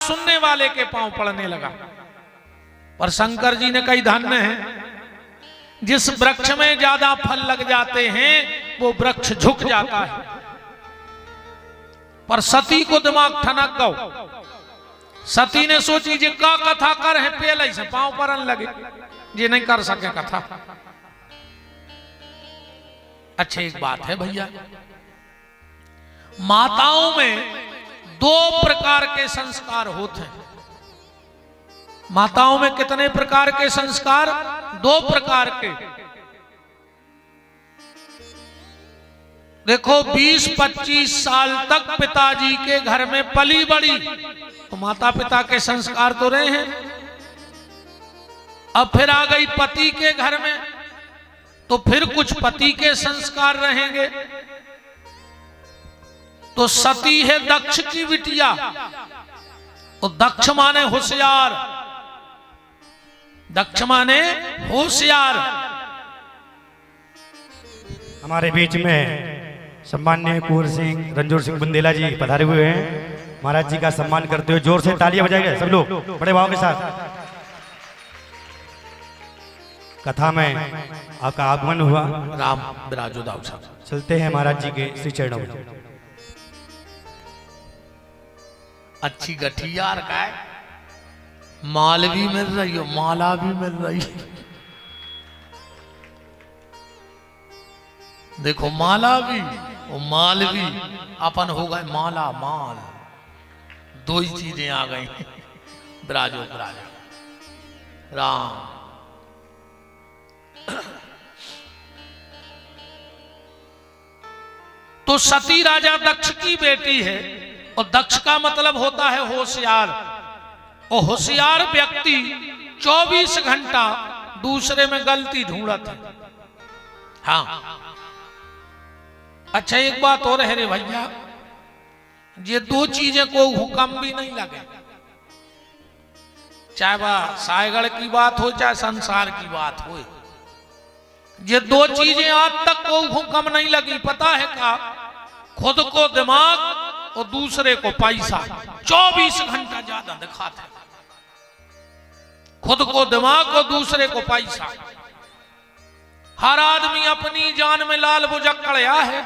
सुनने वाले के पांव पड़ने लगा। पर शंकर जी ने कही धन्य है, जिस वृक्ष में ज्यादा फल लग जाते हैं वो वृक्ष झुक जाता है। पर सती को दिमाग ठनक गो। सती ने सोची जे का कथा कर है, पहले से पांव परन लगे, ये नहीं कर सके कथा। अच्छा एक बात है भैया, माताओं में दो प्रकार के संस्कार होते हैं। माताओं में कितने प्रकार के संस्कार? दो प्रकार के। देखो 20-25 साल तक पिताजी के घर में पली बड़ी तो माता पिता के संस्कार तो रहे हैं। अब फिर आ गई पति के घर में तो फिर कुछ पति के संस्कार रहेंगे। तो सती है दक्ष की बिटिया, तो दक्ष माने होशियार, दक्ष माने होशियार। हमारे बीच में सम्माननीय कुंवर सिंह रणजोर सिंह बुंदेला जी पधारे हुए हैं। महाराज जी का सम्मान करते हुए जोर से तालियां बजाएंगे सब लोग बड़े भाव के साथ। कथा में आपका आगमन हुआ, राम बिराजो दाऊ साहब। चलते हैं महाराज जी के श्री चरणों में। अच्छी गठियार का है, माल भी मिल रही हो, माला भी मिल रही है। देखो माला भी और माल भी अपन हो गए माला माल, दो ही चीजें आ गई। बिराजो बिराजो राम। तो सती राजा दक्ष की बेटी है और दक्ष का मतलब होता है होशियार। और होशियार व्यक्ति 24 घंटा दूसरे में गलती ढूंढत है। हाँ अच्छा एक बात और है रे भैया, ये दो चीजें को हुक्म भी नहीं लगे, चाहे वह सायगढ़ की बात हो चाहे संसार की बात हो, ये दो चीजें आज तक को हुक्म नहीं लगी। पता है का? खुद को दिमाग और दूसरे को पैसा। 24 घंटा ज्यादा दिखाते, खुद को दिमाग और दूसरे को पैसा। हर आदमी अपनी जान में लाल बुझक्कड़या है,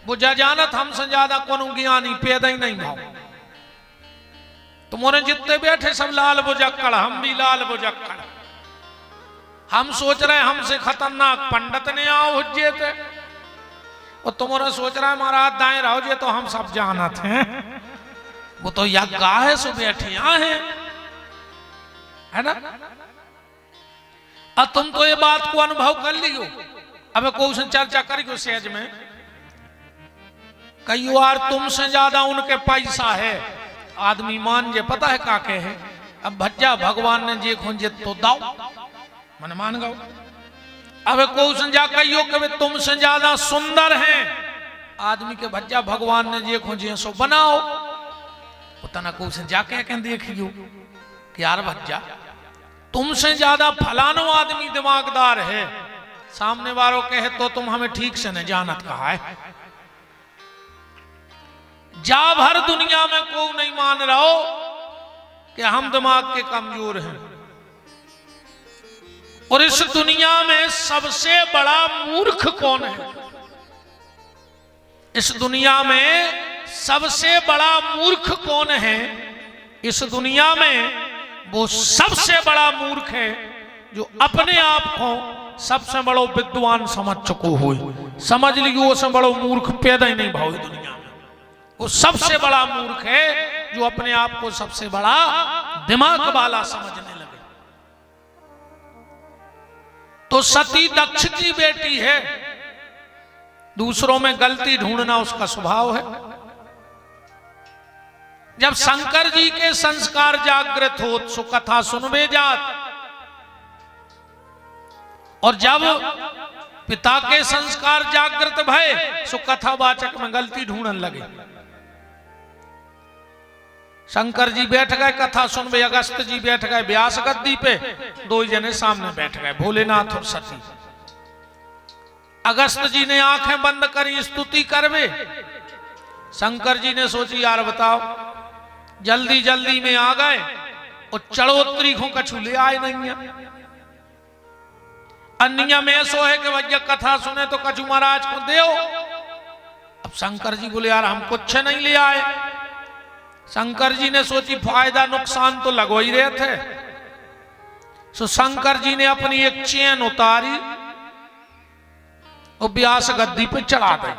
बुझा जानत हमसे ज्यादा कोनो ज्ञानी पैदा ही नहीं भाव। तुम्हारे जितने बैठे सब लाल बुझक्कड़, हम भी लाल बुझक्कड़। हम सोच रहे हमसे खतरनाक पंडित ने आओ हुज्जे थे, और तुम्हारा सोच रहा है महाराज दाएं रहो जे तो हम सब जानत हैं। वो तो यज्ञ है सो बैठे है ना। अब तुम तो ये बात को अनुभव कर लियो। अब कोई से चर्चा करियो सेज में, कई बार तुमसे ज्यादा उनके पैसा है, आदमी मान जे पता है काके है। अब भज्जा भगवान ने जे खोजे तो दाओ मन मान गो। अब कोई से जा कहियो कि तुमसे ज्यादा सुंदर हैं, आदमी के भज्जा भगवान ने जे खोजे सो बनाओ। उतना कोई से जाके कह देखियो कि यार भज्जा तुमसे ज्यादा फलानो आदमी दिमागदार है, सामने वालों कहे तो तुम हमें ठीक से न जानत कहा है। जा भर दुनिया में को नहीं मान रहो कि हम दिमाग के कमजोर हैं। और इस दुनिया में सबसे बड़ा मूर्ख कौन है? इस दुनिया में सबसे बड़ा मूर्ख कौन है? इस दुनिया में वो सबसे बड़ा मूर्ख है जो अपने आप को सबसे बड़ो विद्वान समझ चुको हो। समझ लियो वो से बड़ो मूर्ख पैदा ही नहीं भाव दुनिया में। वो सबसे बड़ा मूर्ख है जो अपने आप को सबसे बड़ा दिमाग वाला समझने लगे। तो सती दक्ष की बेटी है, दूसरों में गलती ढूंढना उसका स्वभाव है। जब शंकर जी के संस्कार जागृत हो सो कथा सुनवे जात, और जब पिता के संस्कार जागृत भय सो कथावाचक में गलती ढूंढने लगे। शंकर जी बैठ गए कथा सुनवे, अगस्त जी बैठ गए व्यास गद्दी पे, दो जने सामने बैठ गए भोलेनाथ और सती। अगस्त जी ने आंखें बंद करी स्तुति करवे। शंकर जी ने सोची यार बताओ जल्दी जल्दी में आ गए और चढ़ोतरी को कछु ले आए नहीं है। अन्य में सो है कि भैया कथा सुने तो कछु महाराज को दे। अब शंकर जी बोले यार हम कुछ नहीं ले आए। शंकर जी ने सोची फायदा नुकसान तो लगो ही रहे थे। सो शंकर जी ने अपनी एक चेन उतारी और व्यास गद्दी पे चढ़ा दी।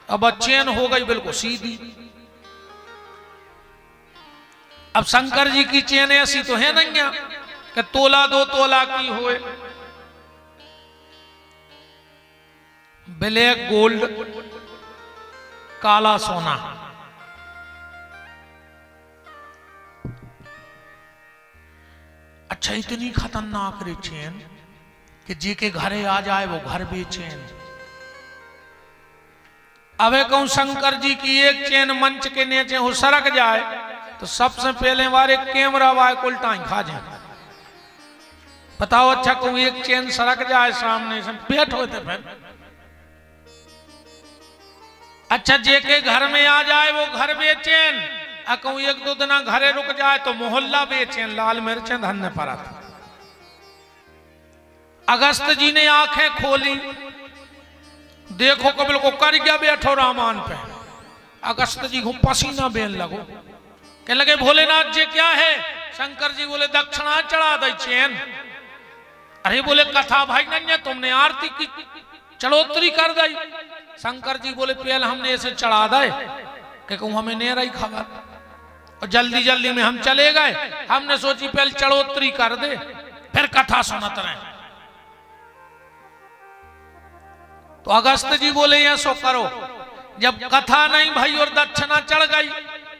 अब चेन हो गई बिल्कुल सीधी। अब शंकर जी की चेन ऐसी तो है नहीं है कि तोला 2 तोला की होए। ब्लैक गोल्ड, काला सोना। अच्छा इतनी खतरनाक रे चेन कि जी के घरे आ जाए वो घर बेचैन। अबे कहूं शंकर जी की एक चेन मंच के नीचे हो सरक जाए तो सबसे पहले हमारे कैमरा वाले उल्टा ही खा जाए। बताओ अच्छा कहूं एक चेन सरक जाए सामने से बैठ होते फिर। अच्छा जे के घर में आ जाए वो घर बेचैन। कहूं 1-2 दिन घरे रुक जाए तो मोहल्ला बेचैन। लाल मिर्चें धन्य पड़ा था। अगस्त जी ने आंखें खोली, देखो कबिल को कर गया बैठो रामान पे। अगस्त जी को पसीना बेन लगो के लगे भोलेनाथ जी क्या है। शंकर जी बोले दक्षिणा चढ़ा दे चैन। अरे बोले कथा भाई नहीं है तुमने आरती की चढ़ोतरी कर दी। शंकर जी बोले पहले हमने ऐसे चढ़ा दे कि कहूं हमें नहीं रही खबर और जल्दी जल्दी में हम चले गए। हमने सोची पहले चढ़ोतरी कर दे फिर कथा सुनत रहे। तो अगस्त जी बोले ऐसो करो जब कथा नहीं भाई और दक्षिणा चढ़ गई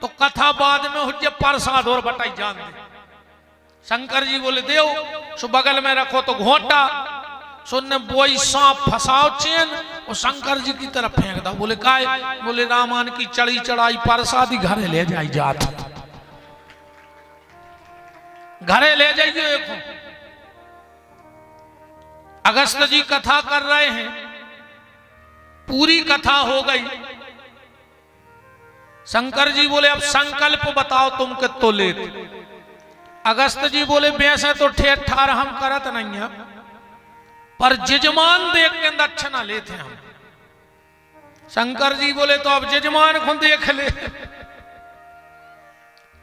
तो कथा बाद में हो जब प्रसाद और बटाई जान दे। शंकर जी बोले देव सो बगल में रखो तो घोटा सुनने बोई सांप फसाओ चेन और शंकर जी की तरफ फेंक दो। बोले काय? बोले रामान की चढ़ी चढ़ाई प्रसादी घरे ले जाई जात। घरे ले जाइए। देखो अगस्त जी कथा कर रहे हैं, पूरी कथा हो गई। शंकर जी बोले अब संकल्प बताओ तुम के तो ले। अगस्त जी बोले वैसे तो ठेठ ठार हम करत नहीं है पर जजमान देख के दक्षिणा लेते हम। शंकर जी बोले तो अब जजमान को देख ले।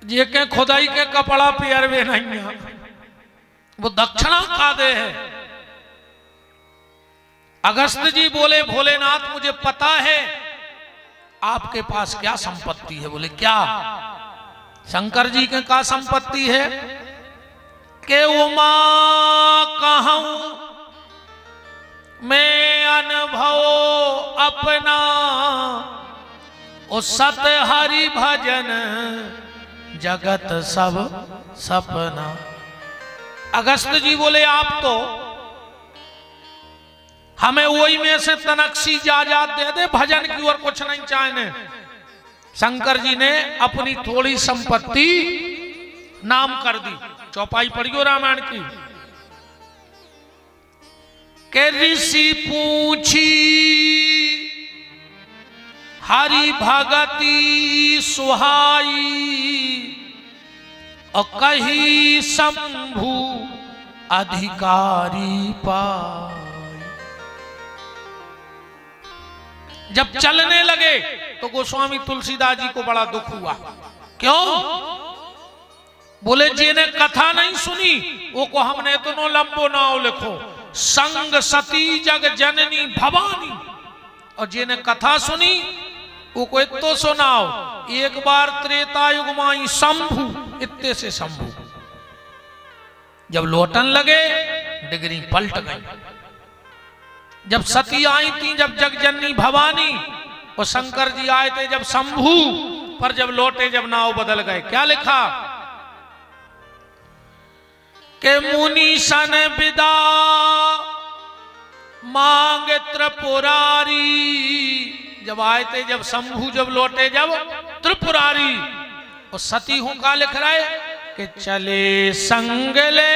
जे के खुदाई के कपड़ा पियरवे नहीं है वो दक्षिणा खा दे है। अगस्त जी बोले भोलेनाथ मुझे पता है आपके पास क्या संपत्ति है। बोले क्या? शंकर जी के क्या संपत्ति है के उमा कहूं मैं अनुभव अपना ओ सत हरि भजन जगत सब सपना। अगस्त जी बोले आप तो हमें वही में से तनक्सी जायदाद दे दे, भजन की और कुछ नहीं चाहने। शंकर जी ने अपनी थोड़ी संपत्ति नाम कर दी। चौपाई पढ़ियो रामायण की के ऋषि पूछी हरि भगति सुहाई और कही शंभु अधिकारी पाई। जब चलने लगे तो गोस्वामी तुलसीदास जी को बड़ा दुख हुआ। क्यों? बोले जी ने कथा नहीं सुनी वो को हमने इतनो लंबो नाव लिखो संग सती जग जननी भवानी। और जी ने कथा सुनी वो को इतो सुनाओ एक बार त्रेता युग माई शंभु इत्ते से शंभु। जब लौटन लगे डिग्री पलट गई। जब सती आई थी जब जगजननी भवानी और शंकर जी आए थे जब शंभु। पर जब लौटे जब नाव बदल गए। क्या लिखा के मुनि सन विदा मांग त्रिपुरारी। जब आए थे जब शंभु जब लौटे जब त्रिपुरारी। और सती हूं का लिख रहा है कि चले संगले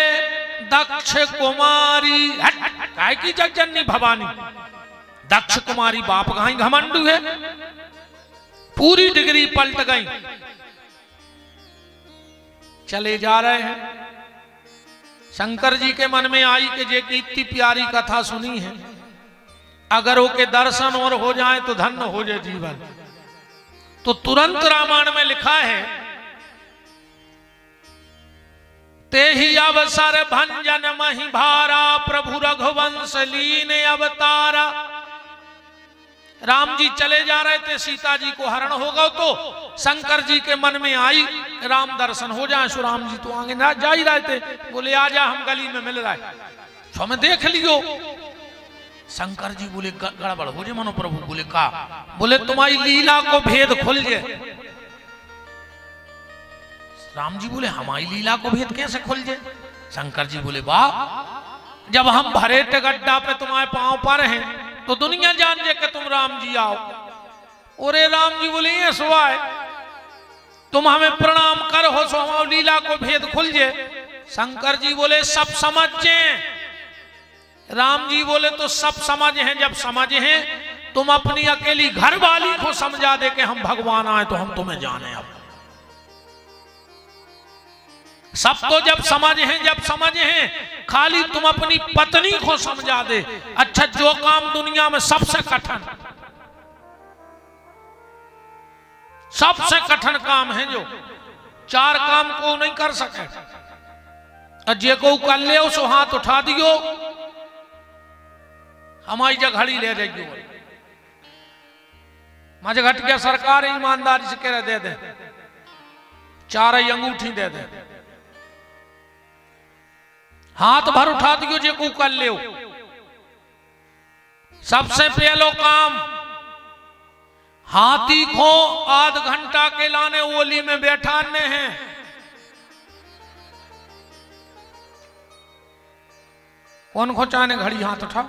दक्ष कुमारी। काय की जगजननी भवानी दक्ष कुमारी बाप कहां घमंडू है। पूरी डिग्री पलट गई। चले जा रहे हैं। शंकर जी के मन में आई कि जे की इतनी प्यारी कथा सुनी है, अगर वो के दर्शन और हो जाए तो धन्य हो जाए जीवन। तो तुरंत रामायण में लिखा है, ते ही अवसर भंजन मही भारा, प्रभु रघुवंश लीन अवतारा। राम जी चले जा रहे थे, सीता जी को हरण होगा तो शंकर जी के मन में आई राम दर्शन हो जाए। सो राम जी तो आगे ना जा ही रहे थे, बोले आजा हम गली में मिल रहा है, तो हमें देख लियो। शंकर जी बोले गड़बड़ हो जाए मनो। प्रभु बोले का? बोले तुम्हारी लीला को भेद खुल जाए। राम जी बोले हमारी लीला को भेद कैसे खुल जाए? शंकर जी बोले वाह, जब हम भरे गड्ढा पे तुम्हारे पांव पर हैं तो दुनिया जान जे कि तुम राम जी आओ। और राम जी बोले ये सुवाय तुम हमें प्रणाम कर हो सो हमारी लीला को भेद खुल जाए। शंकर जी बोले सब समझे। राम जी बोले तो सब समझ हैं, जब समझ हैं तुम अपनी अकेली घर वाली को समझा दे कि हम भगवान आए तो हम तुम्हें जाने। अब सब तो जब समझ हैं, जब समझ हैं, खाली तुम अपनी पत्नी को समझा दे। अच्छा, जो काम दुनिया में सबसे कठिन, सबसे कठिन काम है, जो 4 काम को नहीं कर सके, जे को कर ले सो हाथ उठा दियो, हमारी जगहड़ी ले जाइयो। मज घट गया, सरकार ईमानदारी से कह दे दे, 4 अंगूठी दे दे, हाथ भर उठा दियो जे को कर ले। सबसे पहलो काम, हाथी को आध घंटा के लाने ओली में बैठाने हैं। कौन को चाहने घड़ी हाथ उठा?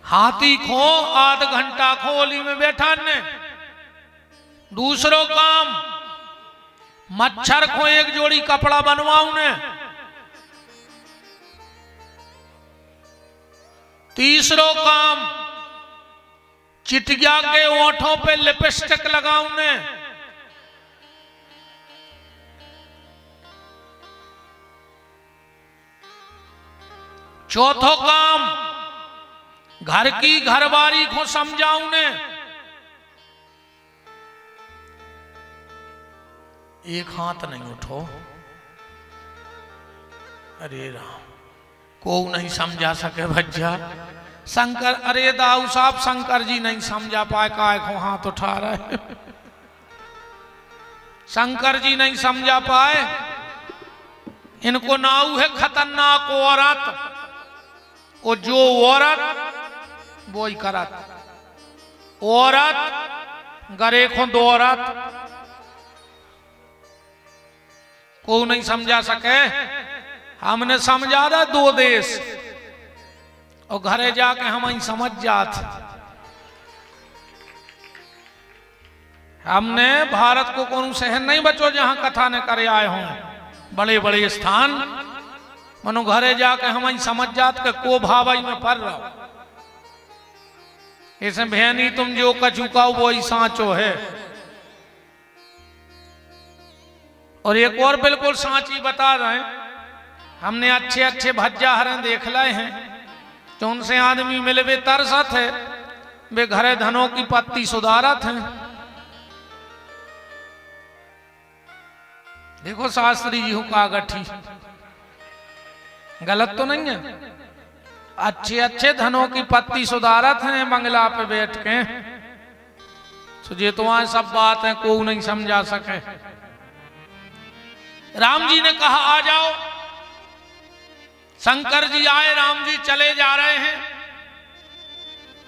हाथी को आध घंटा को ओली में बैठाने। दूसरो काम, मच्छर को एक जोड़ी कपड़ा बनवाऊ ने। तीसरो काम, चिटिया के ओंठों पे लिपस्टिक लगाऊ ने। चौथो काम, घर की घरवारी को समझाऊ ने। एक हाथ नहीं उठो, अरे राम, को नहीं समझा सके भज्जा। शंकर, अरे दाऊ साहब, शंकर जी नहीं समझा पाए, काय को हाथ उठा रहे। शंकर जी नहीं समझा पाए, इनको नाऊ है खतरनाक औरत, और जो औरत वो ही करत। औरत गरे को दौरत, को नहीं समझा सके। हमने समझा था 2 देश, और घरे जाके हम ही समझ जात। हमने भारत को कौन शहर नहीं बचो जहां कथा ने करे आए हों, बड़े बड़े स्थान, मनो घरे जाके हम ही समझ जात के को भावाई में पड़ रहा। इसे बहनी तुम जो कचुकाओ वो ही सांचो है। और एक और बिल्कुल सांची बता रहे हैं, हमने अच्छे अच्छे भज्जा हरण देख लाए हैं, तो उनसे आदमी मिले वे तरसत है, वे घरे धनों की पत्ती सुधारत हैं। देखो शास्त्री जी का गठी गलत तो नहीं है, अच्छे अच्छे धनों की पत्ती सुधारत हैं बंगला पे बैठ के। तो ये तो वहां सब बात है, कोई नहीं समझा सके। राम जी ने कहा आ जाओ। शंकर जी आए, राम जी चले जा रहे हैं।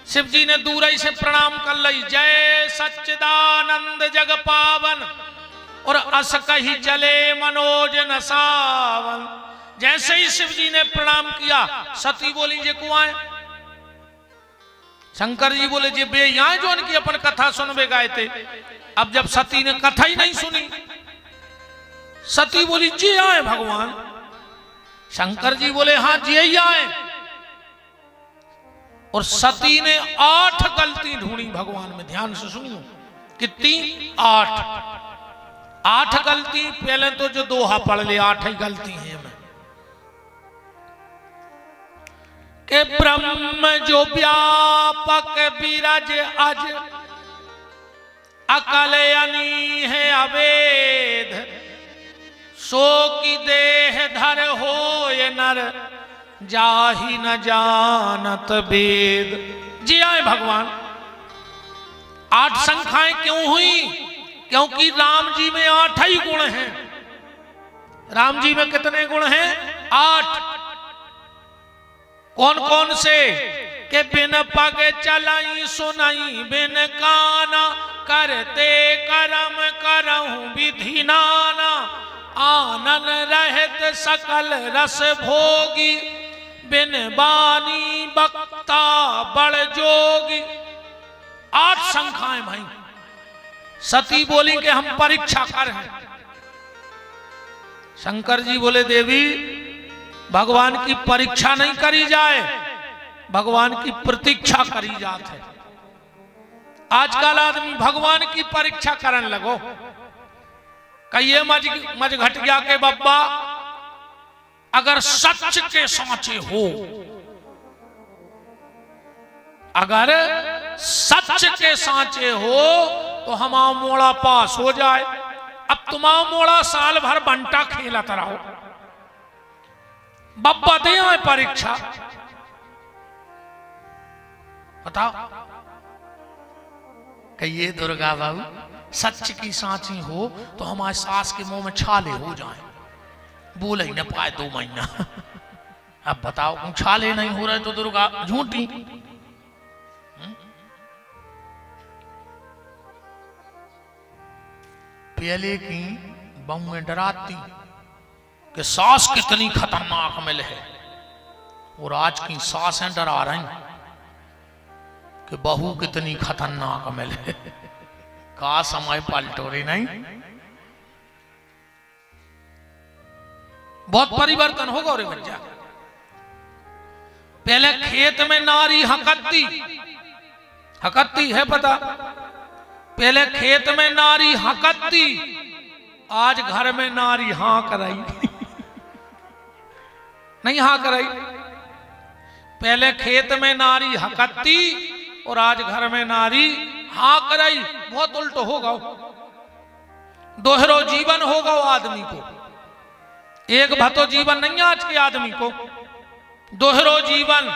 शिव जी ने दूर ही से प्रणाम कर ली, जय सच्चिदानंद जग पावन, और अस कही चले मनोज न सावन। जैसे ही शिव जी ने प्रणाम किया, सती बोली जे को आए। शंकर जी बोले जे बे यहाँ जो उनकी अपन कथा सुनवे गए थे। अब जब सती ने कथा ही नहीं सुनी, सती बोली जी आए भगवान। शंकर जी बोले हाँ जी ही आए। और सती ने 8 गलती ढूंढी भगवान में, ध्यान से सुनियो, कितनी? 8। 8 गलती पहले तो जो दोहा पढ़ ले 8 ही गलती है मैं के ब्रह्म जो व्यापक विरज अज अकल अनी है अवेद सो की देह धर हो ये नर जाहि न जानत वेद। जी आए भगवान 8 संख्याएं क्यों हुई? क्योंकि राम जी में 8 ही गुण हैं। राम जी में कितने गुण हैं? 8। कौन कौन से? के बिन पग चलाई सुनाई बिन काना करते करम करहूं विधि नाना आनन रहत सकल रस भोगी बिन बानी बक्ता बड़ जोगी। 8 संख्याएं भाई। सती बोली कि हम परीक्षा कर हैं। शंकर जी बोले देवी भगवान की परीक्षा नहीं करी जाए, भगवान की प्रतीक्षा करी जात है। आजकल आदमी भगवान की परीक्षा करने लगो। कहिए मज घट गया के बब्बा अगर सच के सांचे हो, अगर सच के सांचे हो तो हमारा मोड़ा पास हो जाए। अब तुम्हारा मोड़ा साल भर बंटा खेलत रहो, बब्बा दे आए परीक्षा बताओ। कहिए दुर्गा बाबू सच की सांची हो तो हमारे सास के मुंह में छाले हो जाए, बोले ही न पाए 2 महीना। अब बताओ छाले नहीं हो रहे तो दुर्गा झूठी। पहले की बहू में डराती कि सास कितनी खतरनाक मिल है, और आज की सासें डरा रही कि बहू कितनी खतरनाक मिल है। का समय पलटो रही नहीं, बहुत परिवर्तन होगा रे बच्चा। पहले खेत में नारी हकत्ती, हकत्ती है पता? पहले खेत में नारी हकत्ती, आज घर में नारी हाँ कराई। नहीं हाँ कराई। पहले खेत में नारी हकत्ती और आज घर में नारी हाँ कराई। बहुत उल्ट होगा, दोहरो जीवन होगा आदमी को। एक भतो जीवन नहीं है आज के आदमी को, दोहरो जीवन।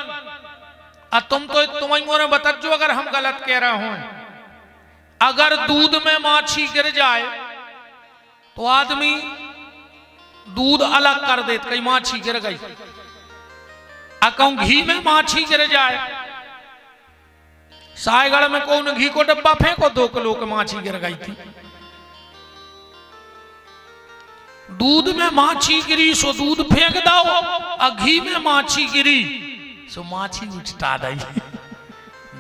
और तुम्हें बतजो अगर हम गलत कह रहे हो। अगर दूध में माछी गिर जाए तो आदमी दूध अलग कर देता, कहीं माछी गिर गई। कहूं घी में माछी गिर जाए, सायगढ़ में कौन घी को डब्बा फेंको 2 किलो की माछी गिर गई थी। दूध में माछी गिरी सो दूध फेंक दो, और घी में माछी गिरी सो माछी उछटा दी।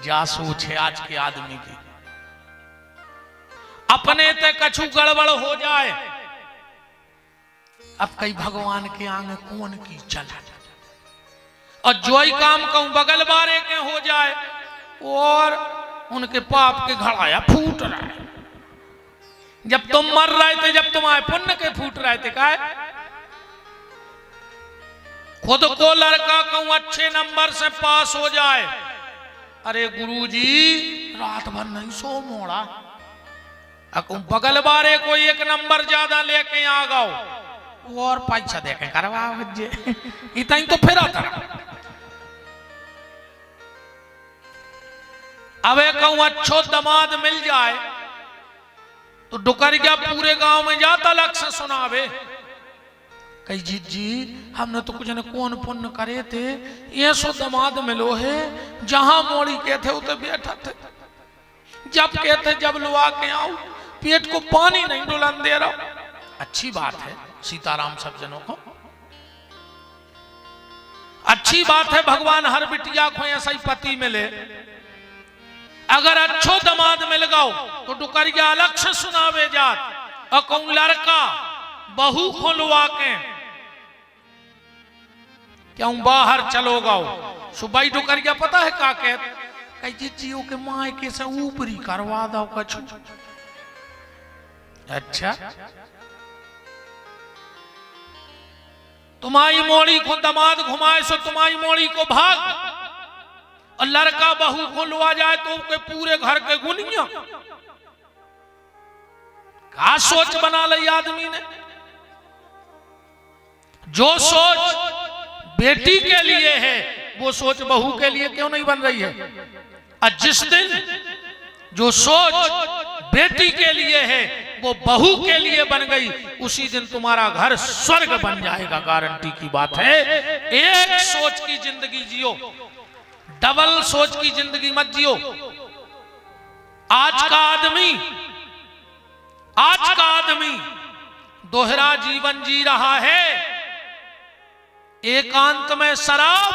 जा सोच है आज के आदमी की। अपने ते कछु गड़बड़ हो जाए, अब कई भगवान के आगे कौन की चला। और जो ही काम कहूं बगल बारे के हो जाए और उनके पाप के घड़ाया फूट रहा है। जब तुम मर रहे थे, जब तुम्हारे पुण्य के फूट रहे थे, का खुद को लड़का कहूं अच्छे नंबर से पास हो जाए, अरे गुरुजी रात भर नहीं सो मोड़ा। बगल बारे को 1 नंबर ज्यादा लेके आ गओ और पैसा देके करवा इतना ही तो फिर आता। अब कहूं अच्छो दामाद मिल जाए तो डुकरिया पूरे गांव में जाता लक्ष्य सुनावे, कही जी हमने तो कुछ न कौन पुण्य करे थे, ये सो दामाद मिलो है, जहां मोड़ी के थे उते बैठा थे, जब कहते जब लुआ के आओ पेट को पानी नहीं डुलन दे रहा। अच्छी बात है सीताराम सब जनों को, अच्छी बात है भगवान हर बिटिया को ऐसा ही पति मिले। अगर अच्छो दामाद मिल गओ तो डुकरिया लक्ष्य सुनावे जात, और कहूं लड़का बहू को लुआ के क्यों बाहर चलो गओ। सुबह डुकरिया पता है का कहते, कही जियो के मायके से ऊपरी करवा दो कछु। अच्छा, तुम्हारी मोड़ी को दामाद घुमाए सो तुम्हारी मोड़ी को भाग, और लड़का बहू को लुआ जाए तो के पूरे घर के गुनिया। क्या सोच बना ली आदमी ने। जो सोच बेटी के लिए है वो सोच बहू के लिए क्यों नहीं बन रही है। और जिस दिन जो सोच बेटी के लिए है वो बहू के लिए बन गई, उसी दिन तुम्हारा घर स्वर्ग बन जाएगा। गारंटी की बात है। एक सोच की जिंदगी जियो, डबल सोच की जिंदगी मत जियो। आज का आदमी दोहरा जीवन जी रहा है। एकांत में शराब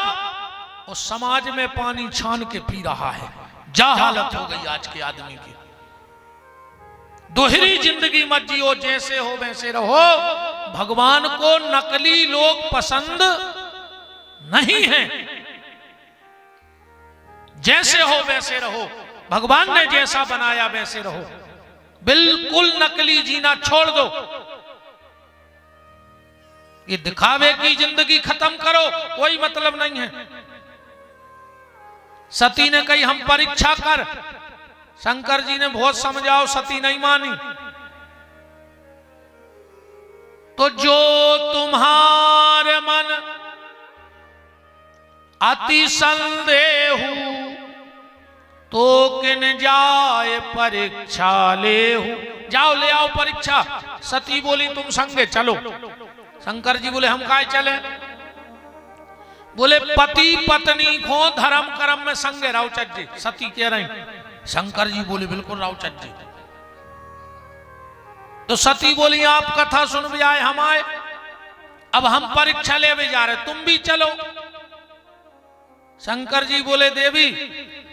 और समाज में पानी छान के पी रहा है। जा हालत हो गई आज के आदमी की। दोहरी जिंदगी मत जियो, जैसे हो वैसे रहो। भगवान को नकली लोग पसंद नहीं है। जैसे हो वैसे रहो, भगवान ने जैसा बनाया वैसे रहो। बिल्कुल नकली जीना छोड़ दो। ये दिखावे की जिंदगी खत्म करो, कोई मतलब नहीं है। सती ने कही हम परीक्षा कर, शंकर जी ने बहुत समझाओ, सती नहीं मानी। तो जो तुम्हारे मन अति संदेह तो किन जाए परीक्षा लेहू। जाओ ले आओ परीक्षा। सती बोली तुम संगे चलो। शंकर जी बोले हम काहे चले। बोले पति पत्नी को धर्म कर्म में संगे राव चज्जे। सती कह रही, शंकर जी बोले बिल्कुल राव चज्जे। तो सती बोली आप कथा सुन भी आए, हम आए, अब हम परीक्षा ले भी जा रहे, तुम भी चलो। शंकर जी बोले देवी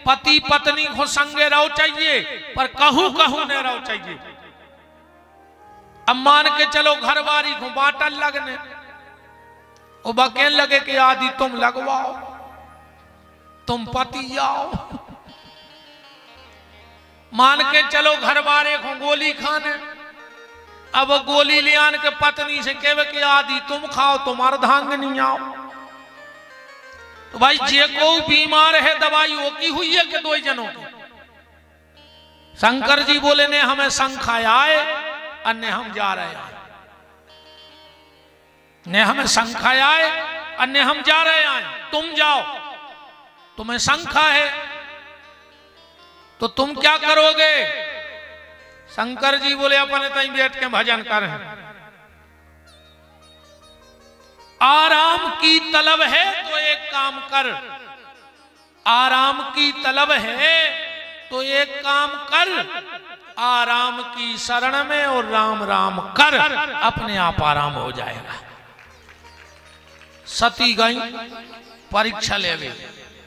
पति पत्नी को संगे रहो चाहिए, पर कहूं कहूं ने रहो चाहिए। अब मान के चलो घर बारी को बाटल लगने, वो बकेन लगे कि आदि तुम लगवाओ, तुम पति आओ। मान के चलो घर बारे को गोली खाने, अब गोली ले आन के पत्नी से कहे कि आदि तुम खाओ, तुम अर्धांगिनी आओ। तो भाई जे को बीमार है दवाई वो की हुई है कि दो जनों की। शंकर जी बोले ने हमें संखाया है, अन्य हम जा रहे हैं। ने हमें संखाया है, अन्य हम जा रहे हैं। तुम जाओ, तुम्हें संखा है तो तुम क्या करोगे। शंकर जी बोले अपने तई बैठ के भजन कर। आराम की तलब है तो एक काम कर, आराम की तलब है तो एक काम कर, आराम की शरण में और राम राम कर, अपने आप आराम हो जाएगा। सती गई परीक्षा लेवे।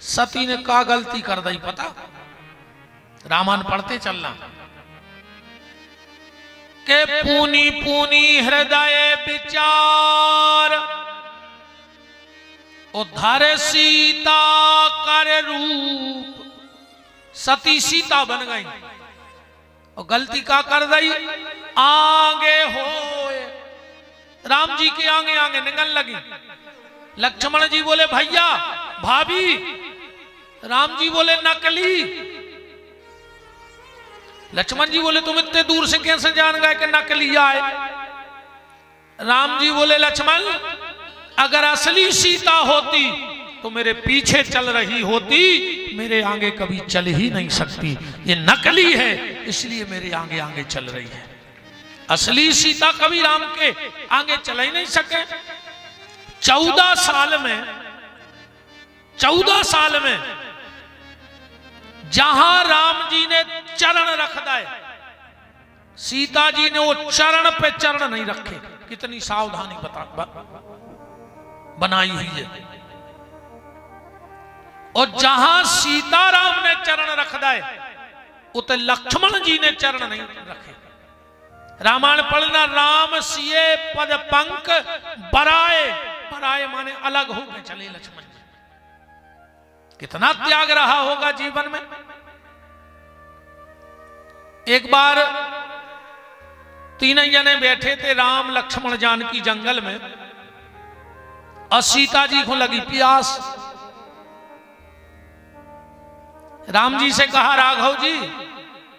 सती ने का गलती कर दी पता, रामायण पढ़ते चलना के पूनी पूनी हृदय विचार उद्धार सीता कर रूप। सती सीता बन गई और गलती का कर दी, आगे हो राम जी के आगे आगे निकल लगी। लक्ष्मण जी बोले भैया भाभी, राम जी बोले नकली। लक्ष्मण जी बोले तुम इतने दूर से कैसे जान गए कि नकली आए। राम जी बोले लक्ष्मण अगर असली सीता होती तो मेरे पीछे चल रही होती, मेरे आगे कभी चल ही नहीं सकती। ये नकली है इसलिए मेरे आगे आगे चल रही है। असली सीता कभी राम के आगे चल ही नहीं सके। 14 साल में जहां राम जी ने चरण रख दिए, सीता जी ने वो चरण पे चरण नहीं रखे। कितनी सावधानी बनाई हुई है। और जहां सीताराम ने चरण रख दिए उते लक्ष्मण जी ने चरण नहीं रखे। रामायण पढ़ना, राम सिए पद पंख बराए, बराए माने अलग हो गए चले लक्ष्मण जी। कितना त्याग रहा होगा जीवन में। एक बार तीन जने बैठे थे, राम लक्ष्मण जानकी जंगल में, और सीता जी को लगी प्यास। राम जी से कहा, राघव जी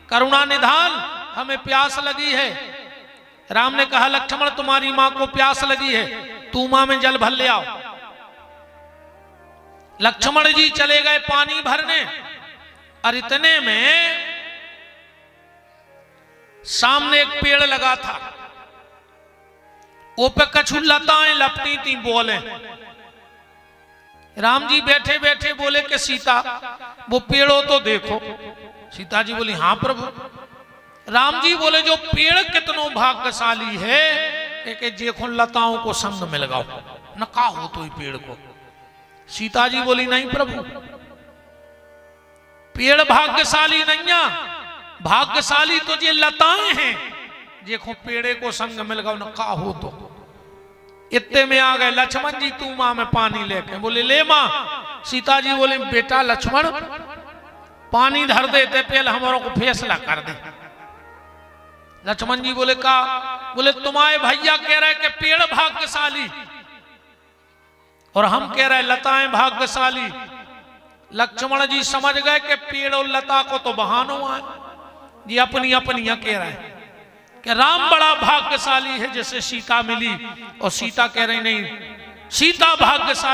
करुणा निधान, हमें प्यास लगी है। राम ने कहा, लक्ष्मण तुम्हारी मां को प्यास लगी है, तू मां में जल भर ले आओ। लक्ष्मण जी चले गए पानी भरने, और इतने में सामने एक पेड़ लगा था, वो पे कछु लताएं लपटी थी। बोले राम जी बैठे बैठे बोले कि सीता वो पेड़ों तो देखो। सीता जी बोली, हाँ प्रभु। राम जी बोले, जो पेड़ कितनों भाग्यशाली है कि देखो लताओं को संग में लगाओ, न का हो तो पेड़ को। सीता जी बोली, नहीं प्रभु, पेड़ भाग्यशाली नहीं, भाग्यशाली तो ये लताएं हैं, देखो पेड़े को संग में लगाओ, न का हो तो। इतने में आ गए लक्ष्मण जी, तू मां में पानी लेके। बोले, ले मां। सीता जी बोले, बेटा लक्ष्मण पानी धर देते, पहले हमारों को फैसला कर दे। लक्ष्मण जी बोले, का? बोले, तुम्हारे भैया कह रहे कि पेड़ भाग्यशाली, और हम कह रहे लताएं भाग्यशाली। लक्ष्मण जी समझ गए कि पेड़ और लता को तो बहानो है, ये अपनी अपनियां कह रहे हैं कि राम बड़ा भाग्यशाली है जैसे सीता मिली, और सीता कह रही नहीं, सीता भाग्यशाली